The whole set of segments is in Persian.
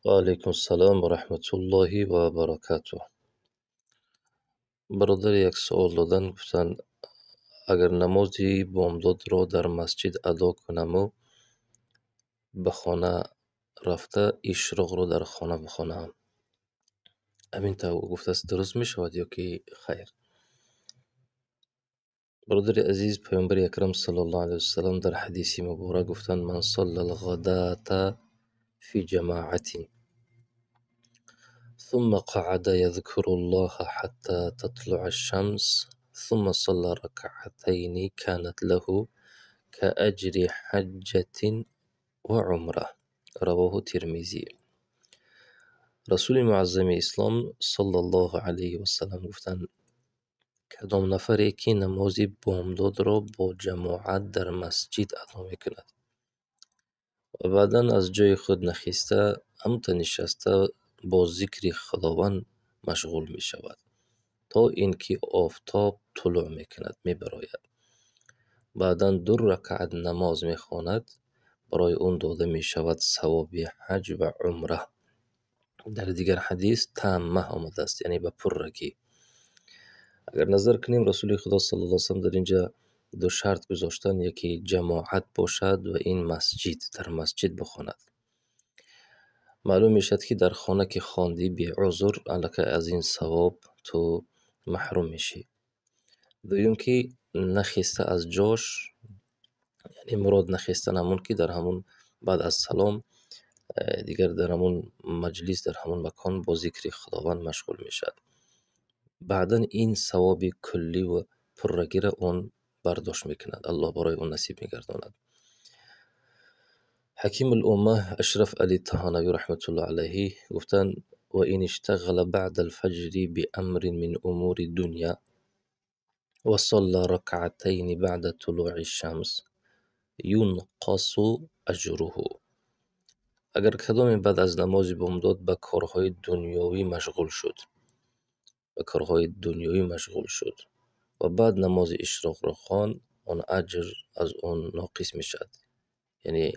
و علیکم السلام و رحمت الله و برکاته. برادر یک سوال دادن، گفتن اگر نمازی بامداد را در مسجد ادا کنم و به خانه رفته اشراق را در خانه بخوانم، همین تا گفته است درست می شود یا که خیر؟ برادر عزیز، پیامبر اکرم صلی الله علیه وسلم در حدیث مبارک گفتند من صلی الغداة فی جماعت ثم قعد يذكر الله حتى تطلع الشمس ثم صلى ركعتين كانت له كأجر حجة وعمره. رواه ترمذی. رسول معظم اسلام صلی الله علیه و سلم گفتند کدام نفری که نماز بامداد را با جماعت در مسجد ادا میکند و بعدا از جای خود نخسته همتا نشسته با ذکر خداوند مشغول می شود تا اینکه آفتاب طلوع می کند می براید، بعدا 2 رکعت نماز می خواند، برای اون داده می شود ثواب حج و عمره. در دیگر حدیث تامه آمده است، یعنی به پرگی. اگر نظر کنیم رسول خدا صلی الله علیه و سلم در اینجا 2 شرط گذاشتن، یکی جماعت باشد و این مسجد، در مسجد بخواند. معلوم میشد که در خانه که خواندی بی عذر الکی از این ثواب تو محروم میشی. دویم که نخسته از جاش، یعنی مراد نخستن همون که در همون بعد از سلام دیگر در همون مجلس، در همون مکان با ذکر خداوند مشغول میشد. بعدا این ثواب کلی و پرگی را اون برداشت میکند، الله برای اون نصیب میگرداند. حکیم الامه اشرف علی طحانوی رحمت الله علیه گفتند و این اشتغل بعد الفجر بامر من امور الدنیا و صلى ركعتين بعد طلوع الشمس ينقص اجره. اگر کدام بعد از نماز بامداد به کارهای دنیوی مشغول شد، و بعد نماز اشراق را خواند، اون اجر از اون ناقص میشد. یعنی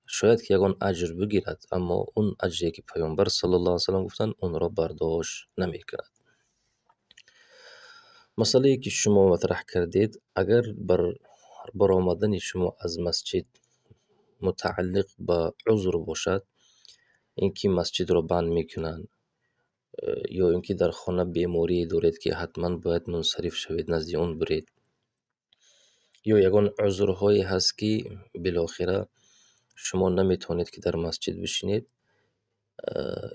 شاید که یگان اجر بگیرد، اما اون اجری که پیامبر صلی الله علیه و سلم گفتند اون را برداشت نمی کند. مسئله که شما مطرح کردید، اگر برآمدن شما از مسجد متعلق به عذر باشد، اینکه مسجد را بند میکنند یا اینکه در خانه بیماری دارید که حتما باید منصرف شوید نزد اون برید، یا یگان عذرهایی هست که بالاخره شما نمیتونید که در مسجد بشینید،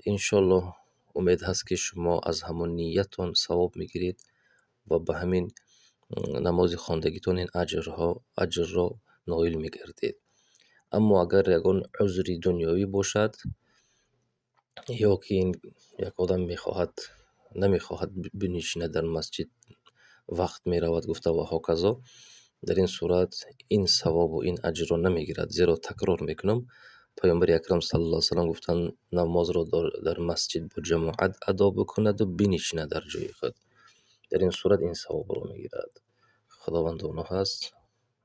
انشالله امید هست که شما از همون نیتون ثواب میگیرید و به همین نماز خواندگیتون این اجر را نایل میگردید. اما اگر یگان عذری دنیوی باشد، یا که این یک آدم نمیخواهد بنشینه در مسجد، وقت میرود گفته و هاکذا، در این صورت این ثواب و این اجر را نمیگیرد. زیرا تکرار میکنم پیامبر اکرم صلی الله علیه و سلم گفتند نماز را در مسجد با جماعت ادا بکند و بنشینه در جای خود، در این صورت این ثواب را میگیرد. خداوند اونها هست.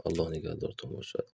الله نگهدارتون باشد.